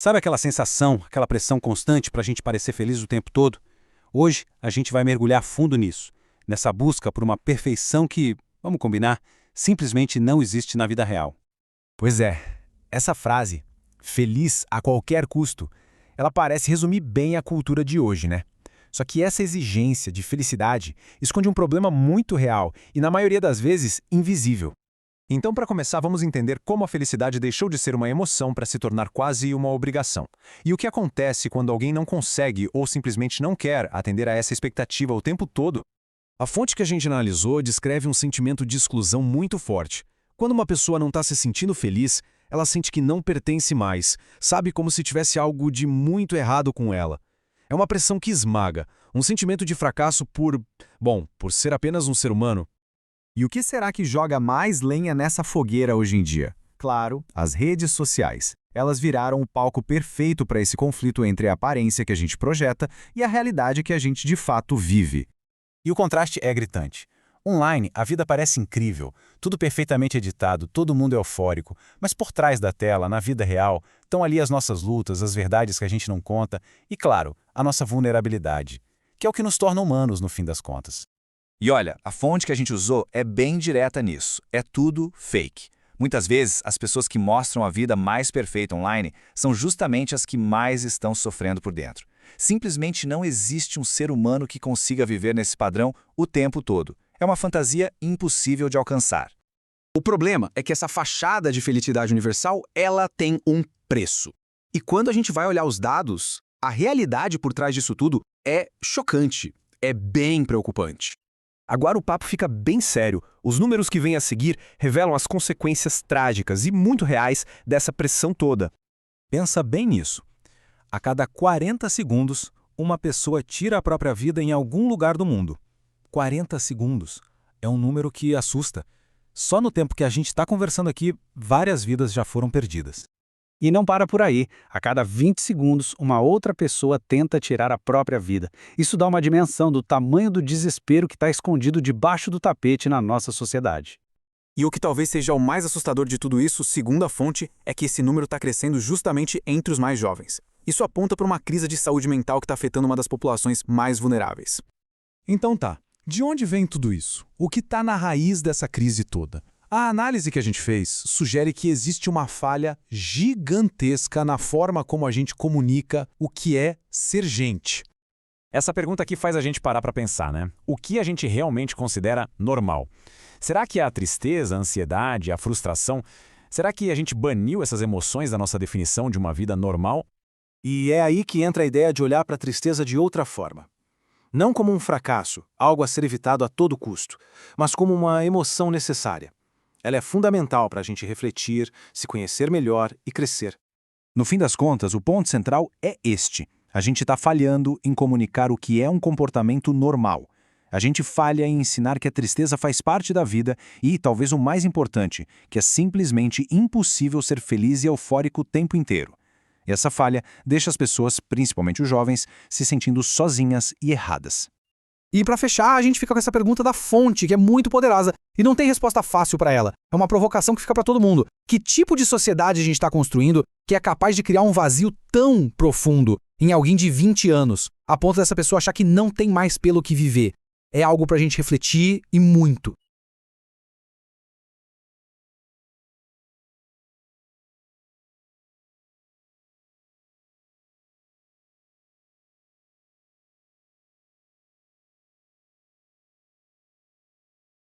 Sabe aquela sensação, aquela pressão constante para a gente parecer feliz o tempo todo? Hoje a gente vai mergulhar fundo nisso, nessa busca por uma perfeição que, vamos combinar, simplesmente não existe na vida real. Pois é, essa frase, feliz a qualquer custo, ela parece resumir bem a cultura de hoje, né? Só que essa exigência de felicidade esconde um problema muito real e, na maioria das vezes, invisível. Então, para começar, vamos entender como a felicidade deixou de ser uma emoção para se tornar quase uma obrigação. E o que acontece quando alguém não consegue ou simplesmente não quer atender a essa expectativa o tempo todo. A fonte que a gente analisou descreve um sentimento de exclusão muito forte. Quando uma pessoa não está se sentindo feliz, ela sente que não pertence mais, sabe, como se tivesse algo de muito errado com ela. É uma pressão que esmaga, um sentimento de fracasso por ser apenas um ser humano. E o que será que joga mais lenha nessa fogueira hoje em dia? Claro, as redes sociais. Elas viraram o palco perfeito para esse conflito entre a aparência que a gente projeta e a realidade que a gente de fato vive. E o contraste é gritante. Online, a vida parece incrível, tudo perfeitamente editado, todo mundo é eufórico, mas por trás da tela, na vida real, estão ali as nossas lutas, as verdades que a gente não conta e, claro, a nossa vulnerabilidade, que é o que nos torna humanos no fim das contas. E olha, a fonte que a gente usou é bem direta nisso. É tudo fake. Muitas vezes, as pessoas que mostram a vida mais perfeita online são justamente as que mais estão sofrendo por dentro. Simplesmente não existe um ser humano que consiga viver nesse padrão o tempo todo. É uma fantasia impossível de alcançar. O problema é que essa fachada de felicidade universal, ela tem um preço. E quando a gente vai olhar os dados, a realidade por trás disso tudo é chocante, é bem preocupante. Agora o papo fica bem sério. Os números que vêm a seguir revelam as consequências trágicas e muito reais dessa pressão toda. Pensa bem nisso. A cada 40 segundos, uma pessoa tira a própria vida em algum lugar do mundo. 40 segundos. É um número que assusta. Só no tempo que a gente está conversando aqui, várias vidas já foram perdidas. E não para por aí. A cada 20 segundos, uma outra pessoa tenta tirar a própria vida. Isso dá uma dimensão do tamanho do desespero que está escondido debaixo do tapete na nossa sociedade. E o que talvez seja o mais assustador de tudo isso, segundo a fonte, é que esse número está crescendo justamente entre os mais jovens. Isso aponta para uma crise de saúde mental que está afetando uma das populações mais vulneráveis. Então tá, de onde vem tudo isso? O que está na raiz dessa crise toda? A análise que a gente fez sugere que existe uma falha gigantesca na forma como a gente comunica o que é ser gente. Essa pergunta aqui faz a gente parar para pensar, né? O que a gente realmente considera normal? Será que a tristeza, a ansiedade, a frustração, será que a gente baniu essas emoções da nossa definição de uma vida normal? E é aí que entra a ideia de olhar para a tristeza de outra forma. Não como um fracasso, algo a ser evitado a todo custo, mas como uma emoção necessária. Ela é fundamental para a gente refletir, se conhecer melhor e crescer. No fim das contas, o ponto central é este. A gente está falhando em comunicar o que é um comportamento normal. A gente falha em ensinar que a tristeza faz parte da vida e, talvez o mais importante, que é simplesmente impossível ser feliz e eufórico o tempo inteiro. E essa falha deixa as pessoas, principalmente os jovens, se sentindo sozinhas e erradas. E para fechar, a gente fica com essa pergunta da fonte, que é muito poderosa, e não tem resposta fácil para ela. É uma provocação que fica para todo mundo. Que tipo de sociedade a gente está construindo que é capaz de criar um vazio tão profundo em alguém de 20 anos, a ponto dessa pessoa achar que não tem mais pelo que viver? É algo para a gente refletir e muito.